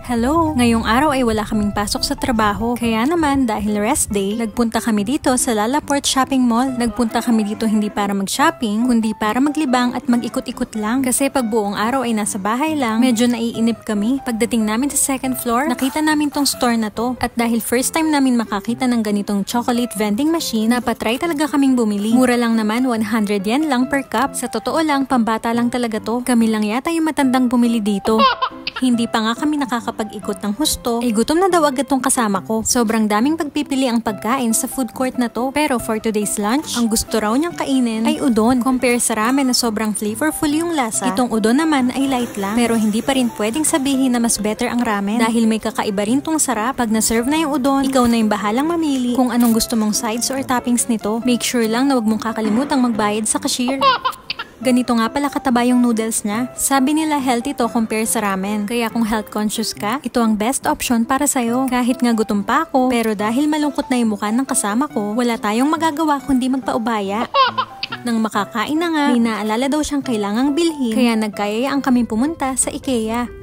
Hello! Ngayong araw ay wala kaming pasok sa trabaho. Kaya naman dahil rest day, nagpunta kami dito sa Lalaport Shopping Mall. Nagpunta kami dito hindi para mag-shopping, kundi para maglibang at mag-ikot-ikot lang. Kasi pag buong araw ay nasa bahay lang, medyo naiinip kami. Pagdating namin sa second floor, nakita namin tong store na to. At dahil first time namin makakita ng ganitong chocolate vending machine, napatry talaga kaming bumili. Mura lang naman, 100 yen lang per cup. Sa totoo lang, pambata lang talaga to. Kami lang yata yung matandang bumili dito. Hindi pa nga kami nakakapag-ikot ng husto, ay gutom na daw agad tong kasama ko. Sobrang daming pagpipili ang pagkain sa food court na to. Pero for today's lunch, ang gusto raw niyang kainin ay udon. Compare sa ramen na sobrang flavorful yung lasa, itong udon naman ay light lang. Pero hindi pa rin pwedeng sabihin na mas better ang ramen dahil may kakaiba rin tong sarap. Pag na-serve na yung udon, ikaw na yung bahalang mamili kung anong gusto mong sides or toppings nito. Make sure lang na wag mong kakalimutang magbayad sa cashier. Ganito nga pala kataba yung noodles niya. Sabi nila healthy to compare sa ramen. Kaya kung health conscious ka, ito ang best option para sa'yo. Kahit nga gutom pa ako, pero dahil malungkot na yung mukha ng kasama ko, wala tayong magagawa kundi magpaubaya. Nang makakain na nga, may naalala daw siyang kailangang bilhin, kaya nagkayayaan kaming pumunta sa IKEA.